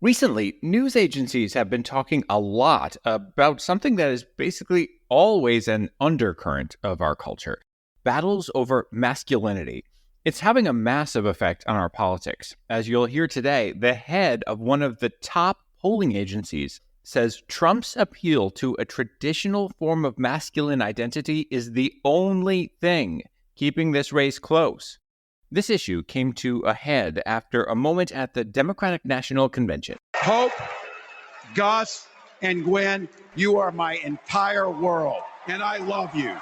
Recently, news agencies have been talking a lot about something that is basically always an undercurrent of our culture: battles over masculinity. It's having a massive effect on our politics. As you'll hear today, the head of one of the top polling agencies says Trump's appeal to a traditional form of masculine identity is the only thing keeping this race close. This issue came to a head after a moment at the Democratic National Convention. Hope, Gus, and Gwen, you are my entire world, and I love you.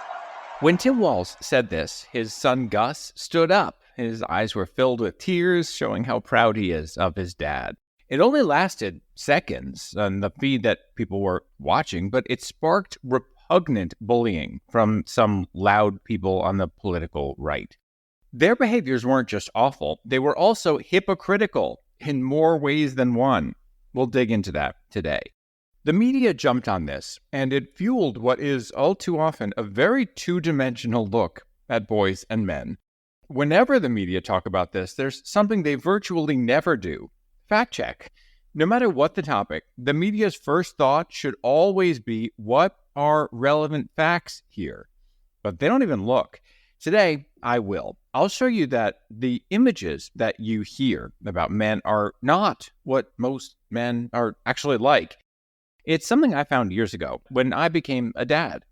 When Tim Walz said this, his son Gus stood up. His eyes were filled with tears, showing how proud he is of his dad. It only lasted seconds on the feed that people were watching, but it sparked repugnant bullying from some loud people on the political right. Their behaviors weren't just awful, they were also hypocritical in more ways than one. We'll dig into that today. The media jumped on this, and it fueled what is all too often a very two-dimensional look at boys and men. Whenever the media talk about this, there's something they virtually never do: fact check. No matter what the topic, the media's first thought should always be, what are relevant facts here? But they don't even look. Today, I will. I'll show you that the images that you hear about men are not what most men are actually like. It's something I found years ago when I became a dad.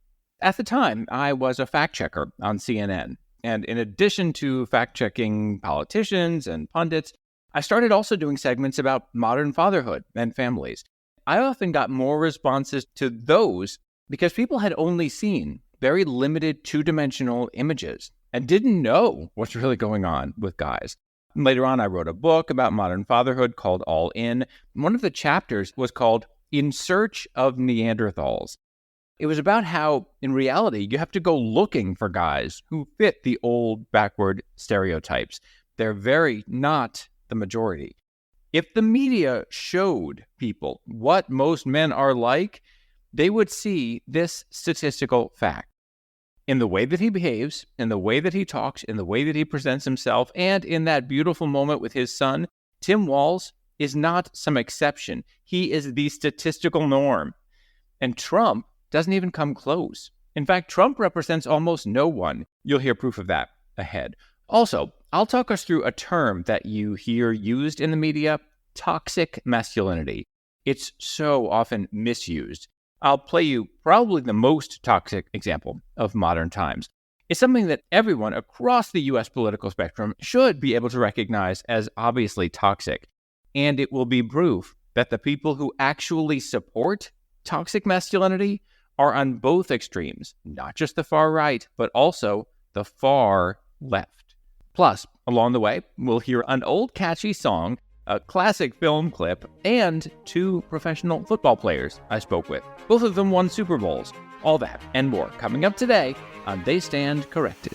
At the time, I was a fact checker on CNN. And in addition to fact checking politicians and pundits, I started also doing segments about modern fatherhood and families. I often got more responses to those because people had only seen very limited two-dimensional images and didn't know what's really going on with guys. Later on, I wrote a book about modern fatherhood called All In. One of the chapters was called In Search of Neanderthals. It was about how, in reality, you have to go looking for guys who fit the old, backward stereotypes. They're very not the majority. If the media showed people what most men are like, they would see this statistical fact. In the way that he behaves, in the way that he talks, in the way that he presents himself, and in that beautiful moment with his son, Tim Walz is not some exception. He is the statistical norm. And Trump doesn't even come close. In fact, Trump represents almost no one. You'll hear proof of that ahead. Also, I'll talk us through a term that you hear used in the media: toxic masculinity. It's so often misused. I'll play you probably the most toxic example of modern times. It's something that everyone across the U.S. political spectrum should be able to recognize as obviously toxic. And it will be proof that the people who actually support toxic masculinity are on both extremes, not just the far right, but also the far left. Plus, along the way, we'll hear an old catchy song, a classic film clip, and two professional football players I spoke with. Both of them won Super Bowls. All that and more coming up today on They Stand Corrected.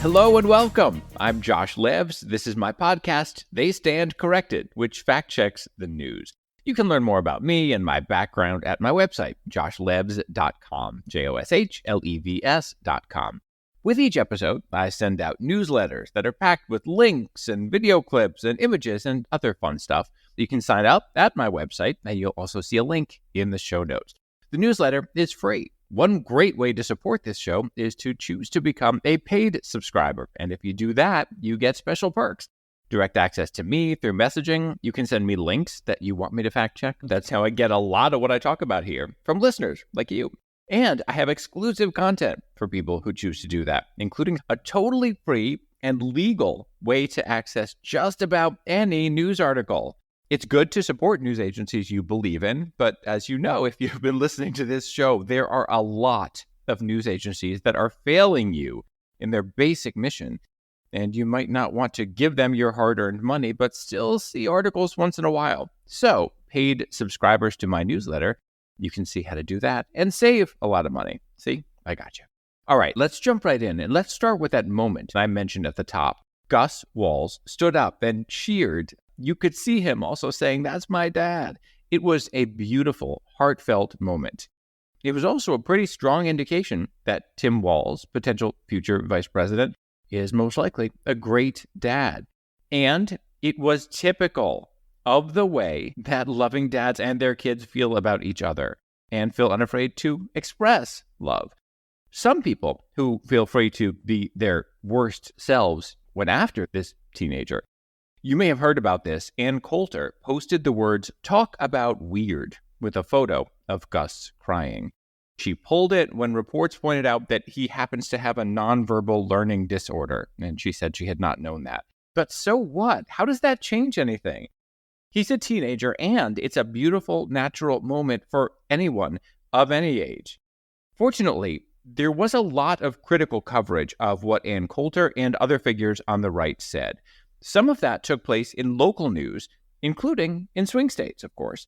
Hello and welcome. I'm Josh Levs. This is my podcast, They Stand Corrected, which fact-checks the news. You can learn more about me and my background at my website, joshlevs.com, JOSHLEVS.com. With each episode, I send out newsletters that are packed with links and video clips and images and other fun stuff. You can sign up at my website, and you'll also see a link in the show notes. The newsletter is free. One great way to support this show is to choose to become a paid subscriber. And if you do that, you get special perks. Direct access to me through messaging. You can send me links that you want me to fact check. That's how I get a lot of what I talk about here from listeners like you. And I have exclusive content for people who choose to do that, including a totally free and legal way to access just about any news article. It's good to support news agencies you believe in, but as you know, if you've been listening to this show, there are a lot of news agencies that are failing you in their basic mission. And you might not want to give them your hard-earned money, but still see articles once in a while. So, paid subscribers to my newsletter, you can see how to do that and save a lot of money. See, I got you. All right, let's jump right in, and let's start with that moment I mentioned at the top. Gus Walz stood up and cheered. You could see him also saying, "That's my dad." It was a beautiful, heartfelt moment. It was also a pretty strong indication that Tim Walz, potential future vice president, is most likely a great dad. And it was typical of the way that loving dads and their kids feel about each other and feel unafraid to express love. Some people who feel free to be their worst selves went after this teenager. You may have heard about this. Ann Coulter posted the words, "Talk about weird," with a photo of Gus crying. She pulled it when reports pointed out that he happens to have a nonverbal learning disorder, and she said she had not known that. But so what? How does that change anything? He's a teenager, and it's a beautiful, natural moment for anyone of any age. Fortunately, there was a lot of critical coverage of what Ann Coulter and other figures on the right said. Some of that took place in local news, including in swing states, of course.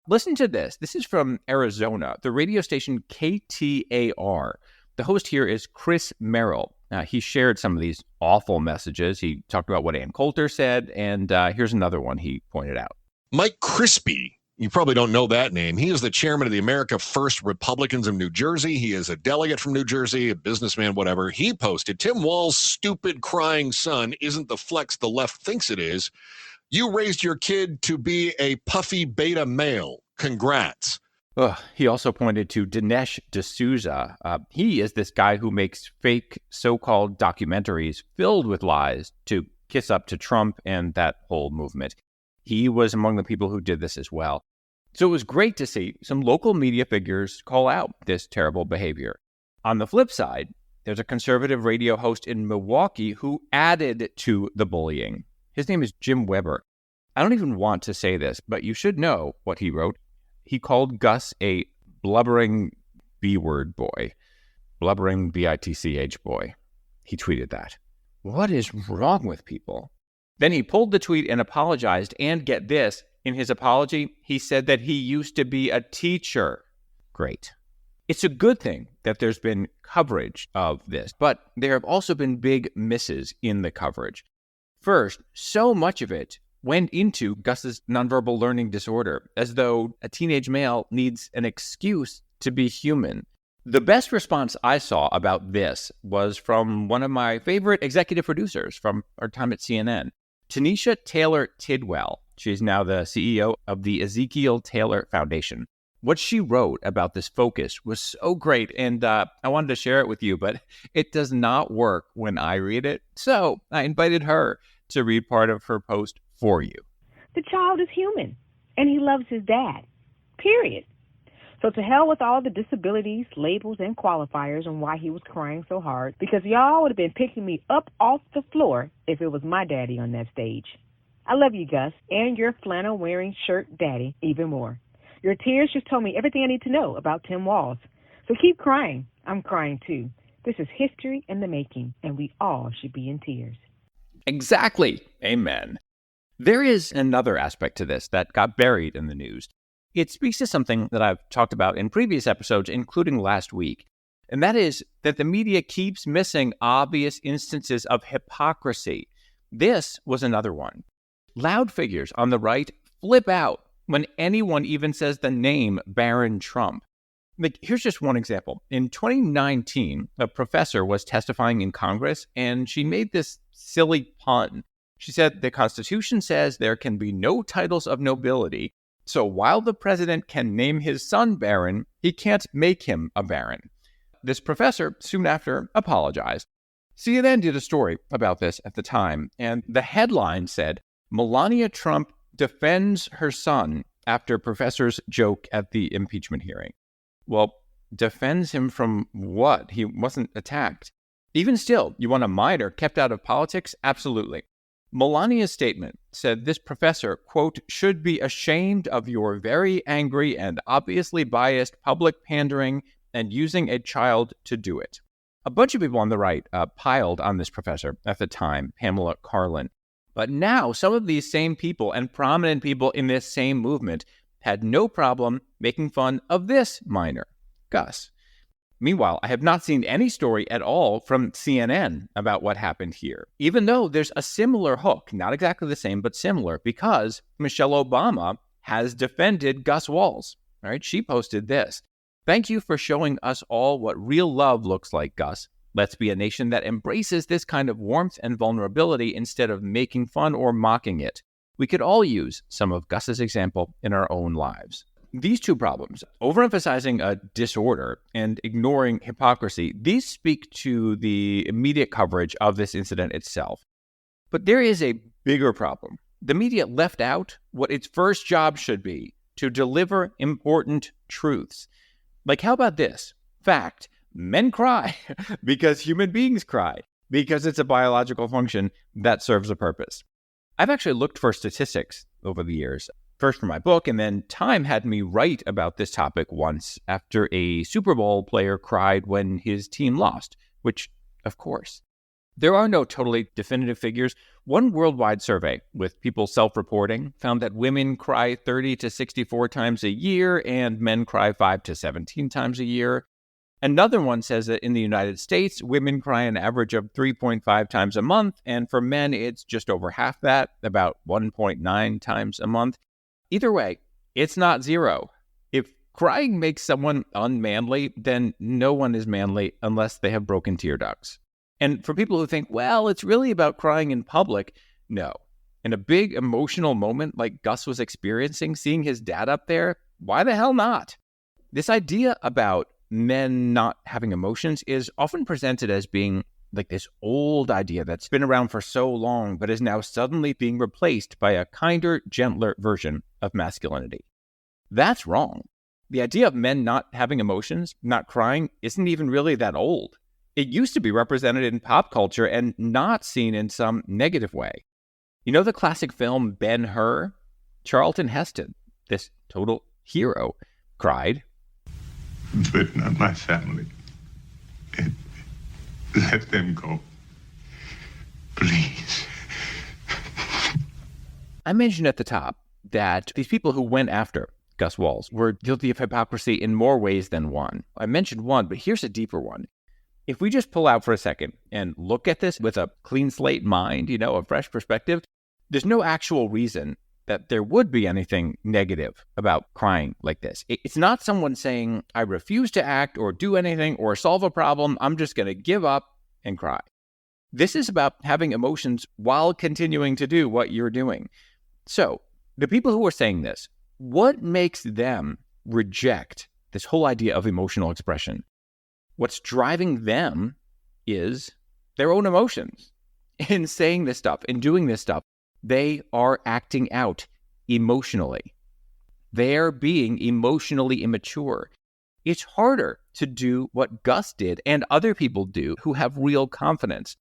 Listen to this. This is from Arizona, the radio station KTAR. The host here is Chris Merrill. He shared some of these awful messages. He talked about what Ann Coulter said, and here's another one he pointed out. Mike Crispy, you probably don't know that name. He is the chairman of the America First Republicans of New Jersey. He is a delegate from New Jersey, a businessman, whatever. He posted, "Tim Walz's stupid crying son isn't the flex the left thinks it is. You raised your kid to be a puffy beta male. Congrats." He also pointed to Dinesh D'Souza. He is this guy who makes fake so-called documentaries filled with lies to kiss up to Trump and that whole movement. He was among the people who did this as well. So it was great to see some local media figures call out this terrible behavior. On the flip side, there's a conservative radio host in Milwaukee who added to the bullying. His name is Jim Weber. I don't even want to say this, but you should know what he wrote. He called Gus a blubbering B-word boy. Blubbering B-I-T-C-H boy. He tweeted that. What is wrong with people? Then he pulled the tweet and apologized, and get this, in his apology, he said that he used to be a teacher. Great. It's a good thing that there's been coverage of this, but there have also been big misses in the coverage. First, so much of it went into Gus's nonverbal learning disorder, as though a teenage male needs an excuse to be human. The best response I saw about this was from one of my favorite executive producers from our time at CNN, Tanisha Taylor Tidwell. She's now the CEO of the Ezekiel Taylor Foundation. What she wrote about this focus was so great, and I wanted to share it with you, but it does not work when I read it. So I invited her to read part of her post for you. The child is human, and he loves his dad, period. So to hell with all the disabilities, labels, and qualifiers on why he was crying so hard, because y'all would have been picking me up off the floor if it was my daddy on that stage. I love you, Gus, and your flannel-wearing shirt daddy even more. Your tears just told me everything I need to know about Tim Walz. So keep crying. I'm crying too. This is history in the making, and we all should be in tears. Exactly. Amen. There is another aspect to this that got buried in the news. It speaks to something that I've talked about in previous episodes, including last week, and that is that the media keeps missing obvious instances of hypocrisy. This was another one. Loud figures on the right flip out when anyone even says the name Baron Trump. Here's just one example. In 2019, a professor was testifying in Congress, and she made this silly pun. She said the Constitution says there can be no titles of nobility, so while the president can name his son Baron, he can't make him a baron. This professor soon after apologized. CNN did a story about this at the time, and the headline said, "Melania Trump defends her son after professor's joke at the impeachment hearing." Well, defends him from what? He wasn't attacked. Even still, you want a minor kept out of politics? Absolutely. Melania's statement said this professor, quote, should be ashamed of your very angry and obviously biased public pandering and using a child to do it. A bunch of people on the right piled on this professor at the time, Pamela Karlan. But now some of these same people and prominent people in this same movement had no problem making fun of this minor, Gus. Meanwhile, I have not seen any story at all from CNN about what happened here, even though there's a similar hook, not exactly the same, but similar, because Michelle Obama has defended Gus Walz. Right? She posted this. Thank you for showing us all what real love looks like, Gus. Let's be a nation that embraces this kind of warmth and vulnerability instead of making fun or mocking it. We could all use some of Gus's example in our own lives. These two problems, overemphasizing a disorder and ignoring hypocrisy, these speak to the immediate coverage of this incident itself. But there is a bigger problem. The media left out what its first job should be, to deliver important truths. Like, how about this? Fact, men cry because human beings cry, because it's a biological function that serves a purpose. I've actually looked for statistics over the years, first for my book, and then Time had me write about this topic once after a Super Bowl player cried when his team lost, which, of course. There are no totally definitive figures. One worldwide survey with people self-reporting found that women cry 30 to 64 times a year and men cry 5 to 17 times a year. Another one says that in the United States, women cry an average of 3.5 times a month, and for men, it's just over half that, about 1.9 times a month. Either way, it's not zero. If crying makes someone unmanly, then no one is manly unless they have broken tear ducts. And for people who think, well, it's really about crying in public, no. In a big emotional moment like Gus was experiencing, seeing his dad up there, why the hell not? This idea about men not having emotions is often presented as being like this old idea that's been around for so long, but is now suddenly being replaced by a kinder, gentler version of masculinity. That's wrong. The idea of men not having emotions, not crying, isn't even really that old. It used to be represented in pop culture and not seen in some negative way. You know the classic film Ben-Hur? Charlton Heston, this total hero, cried, "But not my family. And let them go. Please." I mentioned at the top that these people who went after Gus Walz were guilty of hypocrisy in more ways than one. I mentioned one, but here's a deeper one. If we just pull out for a second and look at this with a clean slate mind, a fresh perspective, there's no actual reason that there would be anything negative about crying like this. It's not someone saying, I refuse to act or do anything or solve a problem. I'm just going to give up and cry. This is about having emotions while continuing to do what you're doing. So the people who are saying this, what makes them reject this whole idea of emotional expression? What's driving them is their own emotions. In saying this stuff, in doing this stuff, they are acting out emotionally. They're being emotionally immature. It's harder to do what Gus did and other people do who have real confidence.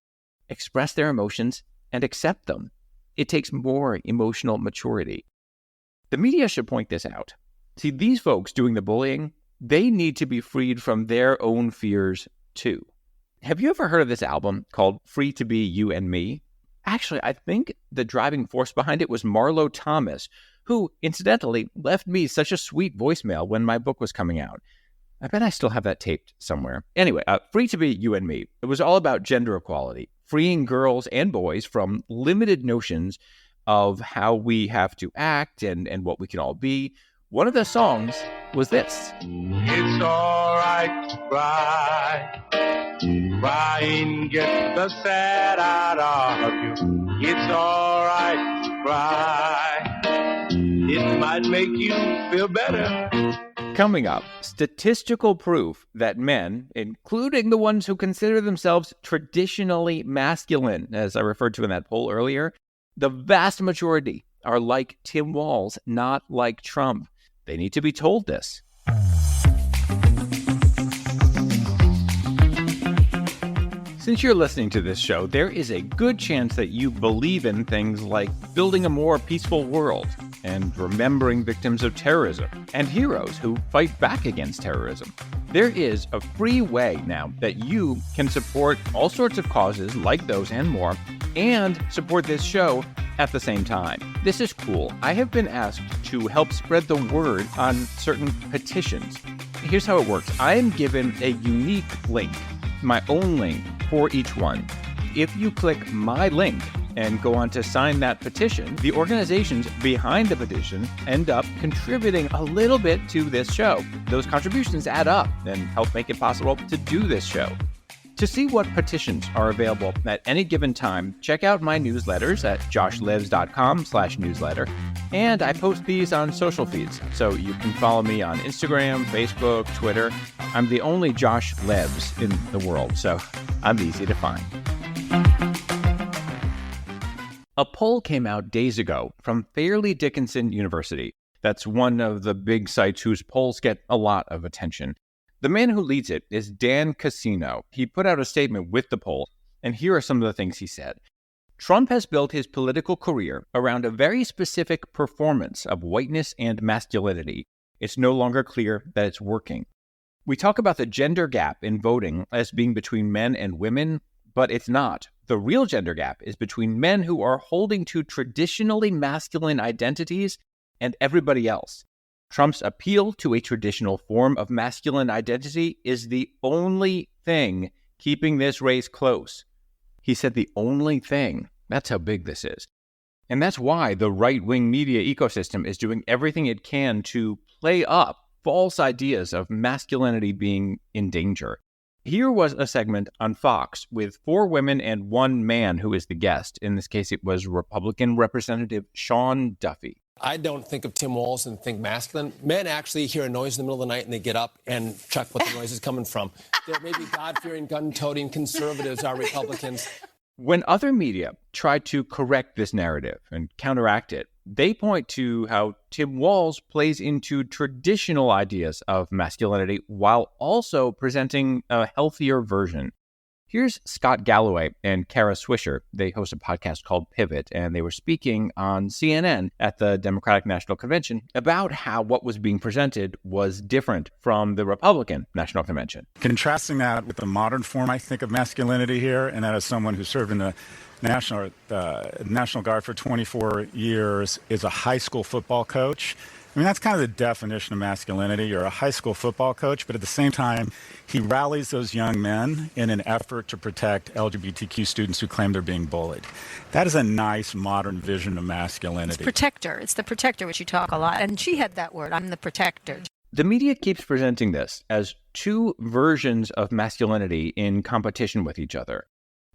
Express their emotions and accept them. It takes more emotional maturity. The media should point this out. See, these folks doing the bullying, they need to be freed from their own fears too. Have you ever heard of this album called Free to Be You and Me? Actually, I think the driving force behind it was Marlo Thomas, who, incidentally, left me such a sweet voicemail when my book was coming out. I bet I still have that taped somewhere. Anyway, Free to Be You and Me. It was all about gender equality, freeing girls and boys from limited notions of how we have to act and what we can all be. One of the songs was this. It's all right to cry. Crying gets the sad out of you. It's all right to cry. It might make you feel better. Coming up, statistical proof that men, including the ones who consider themselves traditionally masculine, as I referred to in that poll earlier, the vast majority are like Tim Walz, not like Trump. They need to be told this. Since you're listening to this show, there is a good chance that you believe in things like building a more peaceful world and remembering victims of terrorism and heroes who fight back against terrorism. There is a free way now that you can support all sorts of causes like those and more and support this show at the same time. This is cool. I have been asked to help spread the word on certain petitions. Here's how it works. I am given a unique link, my own link for each one. If you click my link and go on to sign that petition, the organizations behind the petition end up contributing a little bit to this show. Those contributions add up and help make it possible to do this show. To see what petitions are available at any given time, check out my newsletters at joshlivs.com/newsletter. And I post these on social feeds, so you can follow me on Instagram, Facebook, Twitter. I'm the only Josh Levs in the world, so I'm easy to find. A poll came out days ago from Fairleigh Dickinson University. That's one of the big sites whose polls get a lot of attention. The man who leads it is Dan Cassino. He put out a statement with the poll, and here are some of the things he said. Trump has built his political career around a very specific performance of whiteness and masculinity. It's no longer clear that it's working. We talk about the gender gap in voting as being between men and women, but it's not. The real gender gap is between men who are holding to traditionally masculine identities and everybody else. Trump's appeal to a traditional form of masculine identity is the only thing keeping this race close. He said the only thing. That's how big this is. And that's why the right-wing media ecosystem is doing everything it can to play up false ideas of masculinity being in danger. Here was a segment on Fox with 4 women and 1 man who is the guest. In this case, it was Republican Representative Sean Duffy. I don't think of Tim Walz and think masculine. Men actually hear a noise in the middle of the night and they get up and check what the noise is coming from. There may be God-fearing, gun-toting conservatives are Republicans. When other media try to correct this narrative and counteract it, they point to how Tim Walz plays into traditional ideas of masculinity while also presenting a healthier version. Here's Scott Galloway and Kara Swisher. They host a podcast called Pivot, and they were speaking on CNN at the Democratic National Convention about how what was being presented was different from the Republican National Convention. Contrasting that with the modern form, I think, of masculinity here, and that as someone who served in the National Guard for 24 years, is a high school football coach. I mean, that's kind of the definition of masculinity. You're a high school football coach, but at the same time, he rallies those young men in an effort to protect LGBTQ students who claim they're being bullied. That is a nice modern vision of masculinity. It's protector. It's the protector, which you talk a lot. And she had that word. I'm the protector. The media keeps presenting this as 2 versions of masculinity in competition with each other.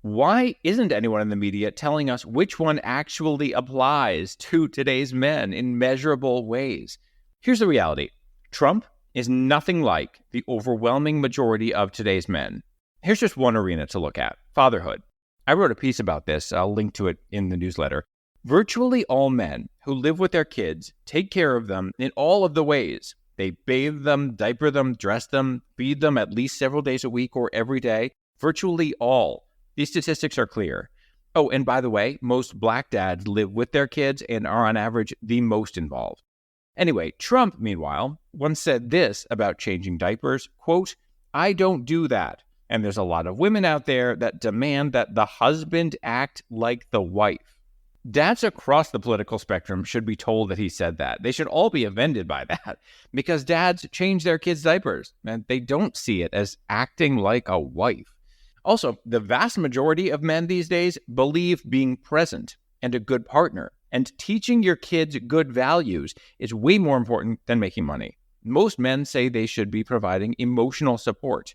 Why isn't anyone in the media telling us which one actually applies to today's men in measurable ways? Here's the reality. Trump is nothing like the overwhelming majority of today's men. Here's just one arena to look at: fatherhood. I wrote a piece about this. I'll link to it in the newsletter. Virtually all men who live with their kids take care of them in all of the ways. They bathe them, diaper them, dress them, feed them at least several days a week or every day. Virtually all. These statistics are clear. Oh, and by the way, most black dads live with their kids and are on average the most involved. Anyway, Trump, meanwhile, once said this about changing diapers, quote, "I don't do that. And there's a lot of women out there that demand that the husband act like the wife." Dads across the political spectrum should be told that he said that. They should all be offended by that because dads change their kids' diapers and they don't see it as acting like a wife. Also, the vast majority of men these days believe being present and a good partner and teaching your kids good values is way more important than making money. Most men say they should be providing emotional support.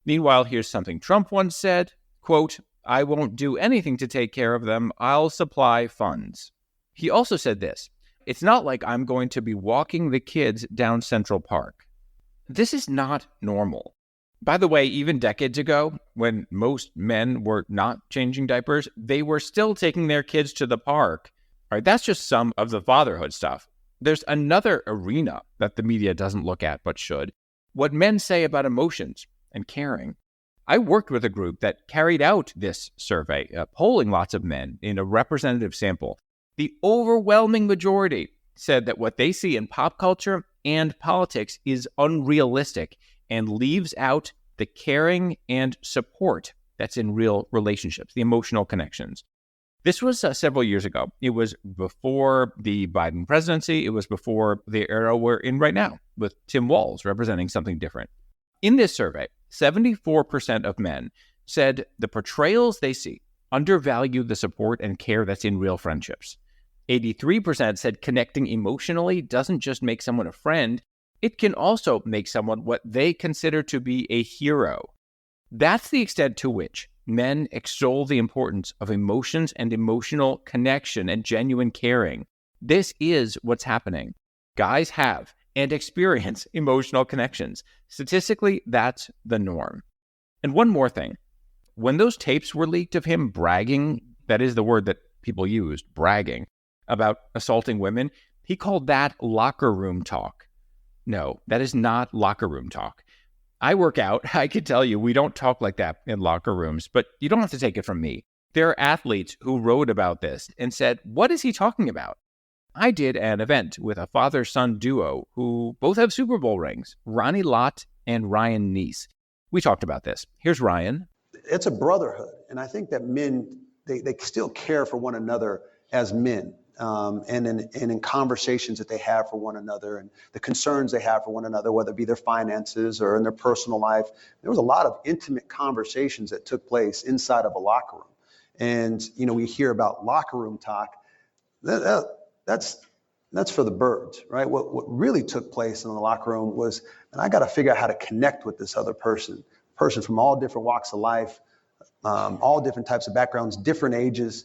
Meanwhile, here's something Trump once said, quote, "I won't do anything to take care of them. I'll supply funds." He also said this: "It's not like I'm going to be walking the kids down Central Park." This is not normal. By the way, even decades ago, when most men were not changing diapers, they were still taking their kids to the park. All right, that's just some of the fatherhood stuff. There's another arena that the media doesn't look at but should: what men say about emotions and caring. I worked with a group that carried out this survey, polling lots of men in a representative sample. The overwhelming majority said that what they see in pop culture and politics is unrealistic and leaves out the caring and support that's in real relationships, the emotional connections. This was several years ago. It was before the Biden presidency. It was before the era we're in right now, with Tim Walz representing something different. In this survey, 74% of men said the portrayals they see undervalue the support and care that's in real friendships. 83% said connecting emotionally doesn't just make someone a friend, it can also make someone what they consider to be a hero. That's the extent to which men extol the importance of emotions and emotional connection and genuine caring. This is what's happening. Guys have and experience emotional connections. Statistically, that's the norm. And one more thing. When those tapes were leaked of him bragging, that is the word that people used, bragging, about assaulting women, he called that locker room talk. No, that is not locker room talk. I work out. I can tell you we don't talk like that in locker rooms, but you don't have to take it from me. There are athletes who wrote about this and said, what is he talking about? I did an event with a father-son duo who both have Super Bowl rings, Ronnie Lott and Ryan Neese. We talked about this. Here's Ryan. It's a brotherhood, and I think that men, they still care for one another as men. And in conversations that they have for one another and the concerns they have for one another, whether it be their finances or in their personal life. There was a lot of intimate conversations that took place inside of a locker room. And, we hear about locker room talk. That's for the birds, right? What really took place in the locker room was, and I got to figure out how to connect with this other person from all different walks of life, all different types of backgrounds, different ages.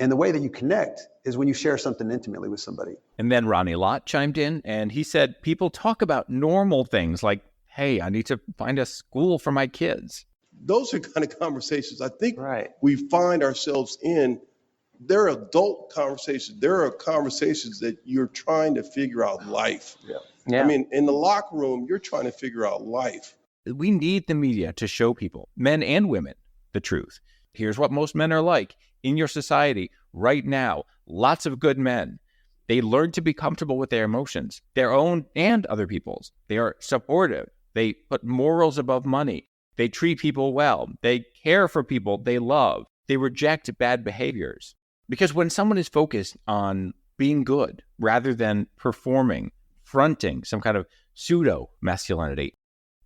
And the way that you connect is when you share something intimately with somebody. And then Ronnie Lott chimed in and he said, people talk about normal things like, hey, I need to find a school for my kids. Those are kind of conversations I think we find ourselves in. They're adult conversations. There are conversations that you're trying to figure out life. Yeah. I mean, in the locker room, you're trying to figure out life. We need the media to show people, men and women, the truth. Here's what most men are like. In your society right now, lots of good men. They learn to be comfortable with their emotions, their own and other people's. They are supportive. They put morals above money. They treat people well. They care for people they love. They reject bad behaviors. Because when someone is focused on being good rather than performing, fronting some kind of pseudo-masculinity,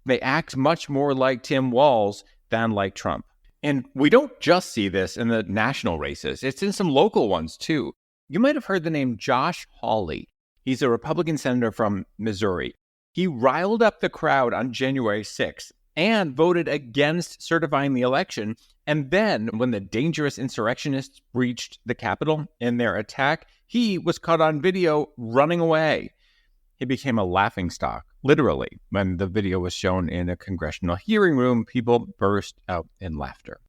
they act much more like Tim Walz than like Trump. And we don't just see this in the national races. It's in some local ones, too. You might have heard the name Josh Hawley. He's a Republican senator from Missouri. He riled up the crowd on January 6th and voted against certifying the election. And then, when the dangerous insurrectionists breached the Capitol in their attack, he was caught on video running away. He became a laughingstock, literally. When the video was shown in a congressional hearing room, people burst out in laughter.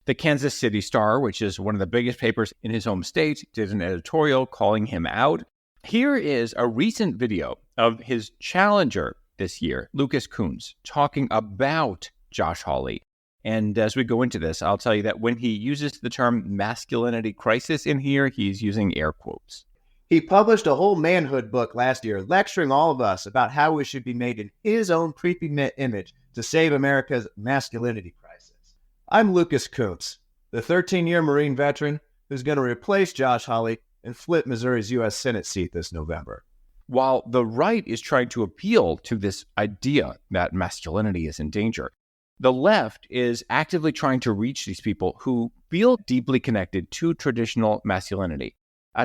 The Kansas City Star, which is one of the biggest papers in his home state, did an editorial calling him out. Here is a recent video of his challenger this year, Lucas Coons, talking about Josh Hawley. And as we go into this, I'll tell you that when he uses the term masculinity crisis in here, he's using air quotes. He published a whole manhood book last year, lecturing all of us about how we should be made in his own creepy image to save America's masculinity crisis. I'm Lucas Coons, the 13-year Marine veteran who's going to replace Josh Hawley and flip Missouri's U.S. Senate seat this November. While the right is trying to appeal to this idea that masculinity is in danger, the left is actively trying to reach these people who feel deeply connected to traditional masculinity.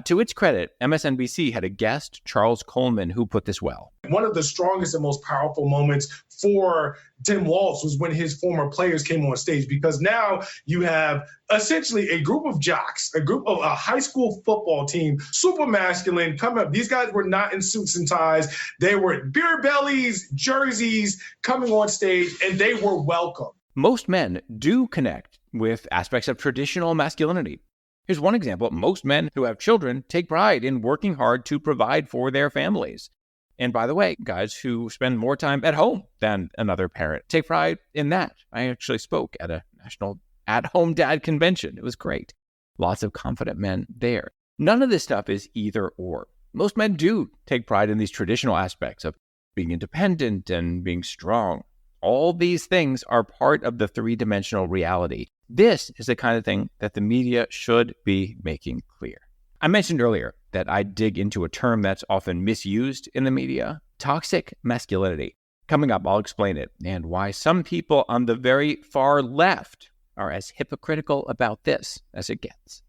To its credit, MSNBC had a guest, Charles Coleman, who put this well. One of the strongest and most powerful moments for Tim Walz was when his former players came on stage, because now you have essentially a group of jocks, a high school football team, super masculine, coming up. These guys were not in suits and ties. They were beer bellies, jerseys, coming on stage, and they were welcome. Most men do connect with aspects of traditional masculinity. Here's one example. Most men who have children take pride in working hard to provide for their families. And by the way, guys who spend more time at home than another parent take pride in that. I actually spoke at a national at-home dad convention. It was great. Lots of confident men there. None of this stuff is either or. Most men do take pride in these traditional aspects of being independent and being strong. All these things are part of the three-dimensional reality. This is the kind of thing that the media should be making clear. I mentioned earlier that I dig into a term that's often misused in the media, toxic masculinity. Coming up, I'll explain it and why some people on the very far left are as hypocritical about this as it gets.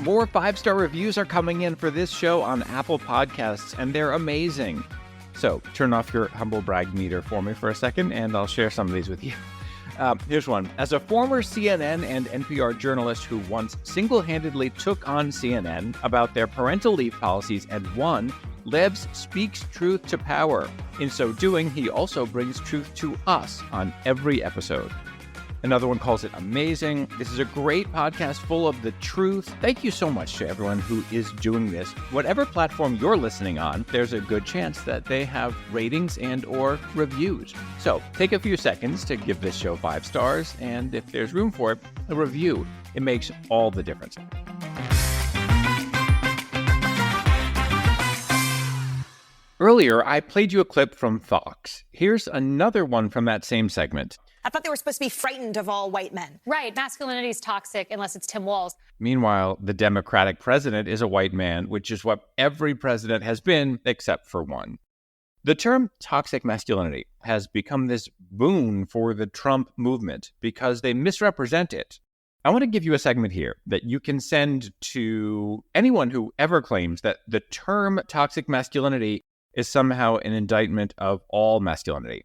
More 5-star reviews are coming in for this show on Apple Podcasts, and they're amazing. So turn off your humble brag meter for me for a second, and I'll share some of these with you. Here's one. As a former CNN and NPR journalist who once single-handedly took on CNN about their parental leave policies and won, Lebs speaks truth to power. In so doing, he also brings truth to us on every episode. Another one calls it amazing. This is a great podcast full of the truth. Thank you so much to everyone who is doing this. Whatever platform you're listening on, there's a good chance that they have ratings and or reviews. So take a few seconds to give this show 5 stars, and if there's room for it, a review. It makes all the difference. Earlier, I played you a clip from Fox. Here's another one from that same segment. I thought they were supposed to be frightened of all white men. Right. Masculinity is toxic unless it's Tim Walz. Meanwhile, the Democratic president is a white man, which is what every president has been except for one. The term toxic masculinity has become this boon for the Trump movement because they misrepresent it. I want to give you a segment here that you can send to anyone who ever claims that the term toxic masculinity is somehow an indictment of all masculinity.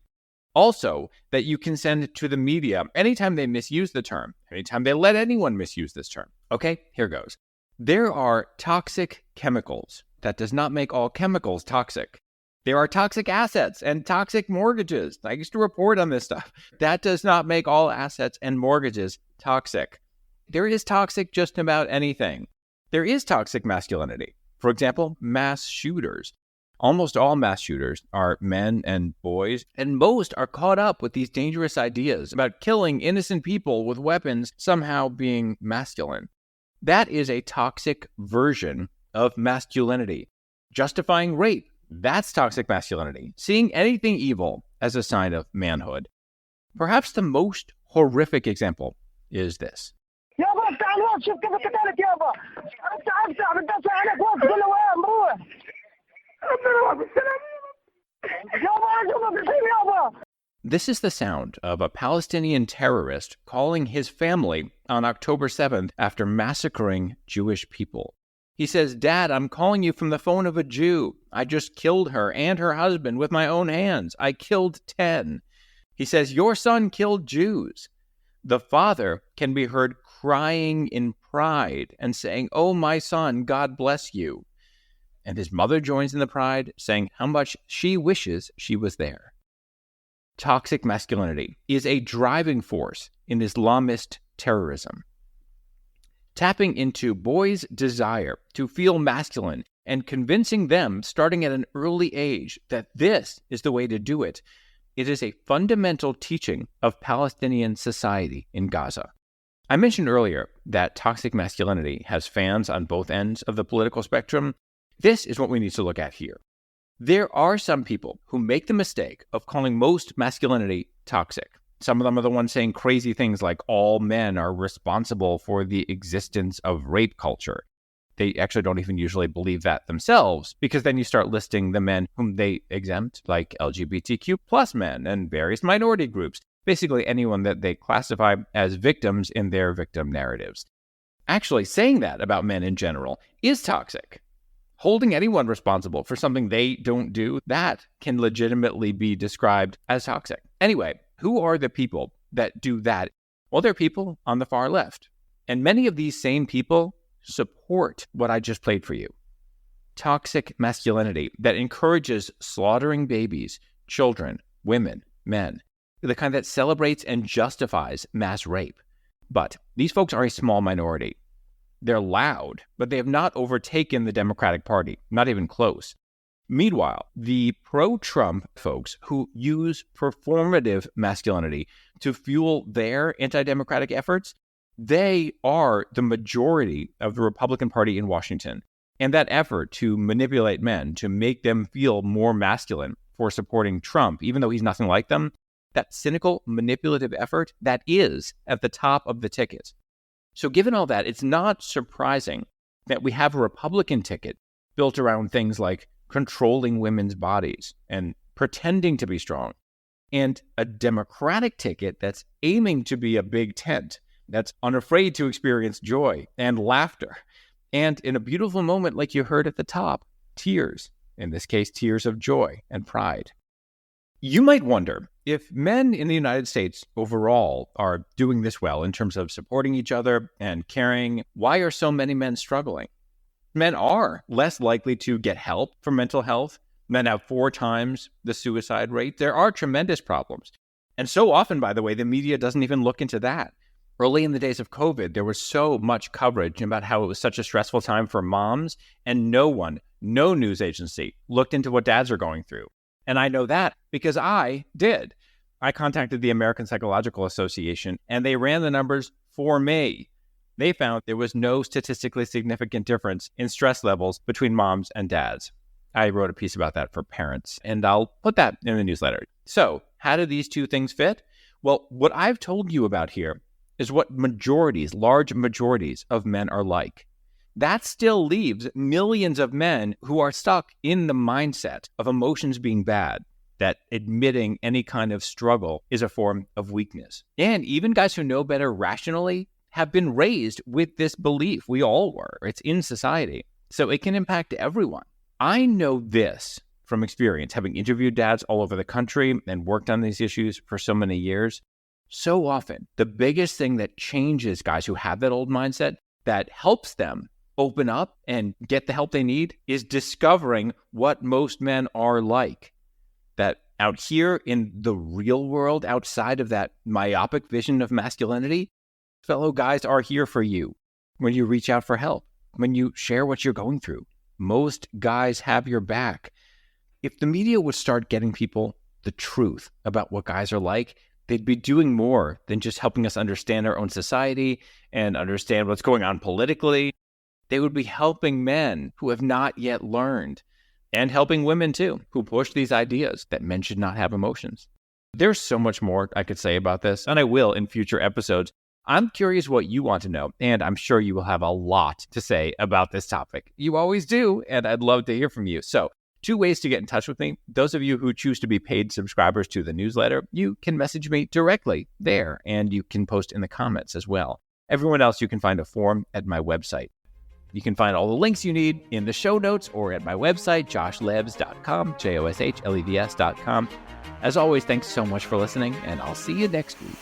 Also, that you can send to the media anytime they misuse the term, anytime they let anyone misuse this term. Okay, here goes. There are toxic chemicals. That does not make all chemicals toxic. There are toxic assets and toxic mortgages. I used to report on this stuff. That does not make all assets and mortgages toxic. There is toxic just about anything. There is toxic masculinity. For example, mass shooters. Almost all mass shooters are men and boys, and most are caught up with these dangerous ideas about killing innocent people with weapons somehow being masculine. That is a toxic version of masculinity. Justifying rape, that's toxic masculinity. Seeing anything evil as a sign of manhood. Perhaps the most horrific example is this. This is the sound of a Palestinian terrorist calling his family on October 7th after massacring Jewish people. He says, "Dad, I'm calling you from the phone of a Jew. I just killed her and her husband with my own hands. I killed 10. He says, "Your son killed Jews." The father can be heard crying in pride and saying, "Oh, my son, God bless you." And his mother joins in the pride, saying how much she wishes she was there. Toxic masculinity is a driving force in Islamist terrorism. Tapping into boys' desire to feel masculine and convincing them, starting at an early age, that this is the way to do it, it is a fundamental teaching of Palestinian society in Gaza. I mentioned earlier that toxic masculinity has fans on both ends of the political spectrum. This is what we need to look at here. There are some people who make the mistake of calling most masculinity toxic. Some of them are the ones saying crazy things like all men are responsible for the existence of rape culture. They actually don't even usually believe that themselves, because then you start listing the men whom they exempt, like LGBTQ plus men and various minority groups, basically anyone that they classify as victims in their victim narratives. Actually, saying that about men in general is toxic. Holding anyone responsible for something they don't do, that can legitimately be described as toxic. Anyway, who are the people that do that? Well, they're people on the far left. And many of these same people support what I just played for you. Toxic masculinity that encourages slaughtering babies, children, women, men. The kind that celebrates and justifies mass rape. But these folks are a small minority. They're loud, but they have not overtaken the Democratic Party, not even close. Meanwhile, the pro-Trump folks who use performative masculinity to fuel their anti-democratic efforts, they are the majority of the Republican Party in Washington. And that effort to manipulate men, to make them feel more masculine for supporting Trump, even though he's nothing like them, that cynical, manipulative effort, that is at the top of the ticket. So given all that, it's not surprising that we have a Republican ticket built around things like controlling women's bodies and pretending to be strong, and a Democratic ticket that's aiming to be a big tent, that's unafraid to experience joy and laughter. And in a beautiful moment, like you heard at the top, tears, in this case, tears of joy and pride. You might wonder, if men in the United States overall are doing this well in terms of supporting each other and caring, why are so many men struggling? Men are less likely to get help for mental health. Men have 4 times the suicide rate. There are tremendous problems. And so often, by the way, the media doesn't even look into that. Early in the days of COVID, there was so much coverage about how it was such a stressful time for moms, and no news agency looked into what dads are going through. And I know that because I did. I contacted the American Psychological Association, and they ran the numbers for me. They found there was no statistically significant difference in stress levels between moms and dads. I wrote a piece about that for parents, and I'll put that in the newsletter. So, how do these two things fit? Well, what I've told you about here is what large majorities of men are like. That still leaves millions of men who are stuck in the mindset of emotions being bad, that admitting any kind of struggle is a form of weakness. And even guys who know better rationally have been raised with this belief. We all were. It's in society. So it can impact everyone. I know this from experience, having interviewed dads all over the country and worked on these issues for so many years. So often, the biggest thing that changes guys who have that old mindset, that helps them open up and get the help they need, is discovering what most men are like. That out here in the real world, outside of that myopic vision of masculinity, fellow guys are here for you when you reach out for help, when you share what you're going through. Most guys have your back. If the media would start getting people the truth about what guys are like, they'd be doing more than just helping us understand our own society and understand what's going on politically. They would be helping men who have not yet learned, and helping women too, who push these ideas that men should not have emotions. There's so much more I could say about this, and I will in future episodes. I'm curious what you want to know, and I'm sure you will have a lot to say about this topic. You always do, and I'd love to hear from you. So, 2 ways to get in touch with me. Those of you who choose to be paid subscribers to the newsletter, you can message me directly there, and you can post in the comments as well. Everyone else, you can find a form at my website. You can find all the links you need in the show notes or at my website, joshlevs.com, JOSHLEVS.com. As always, thanks so much for listening, and I'll see you next week.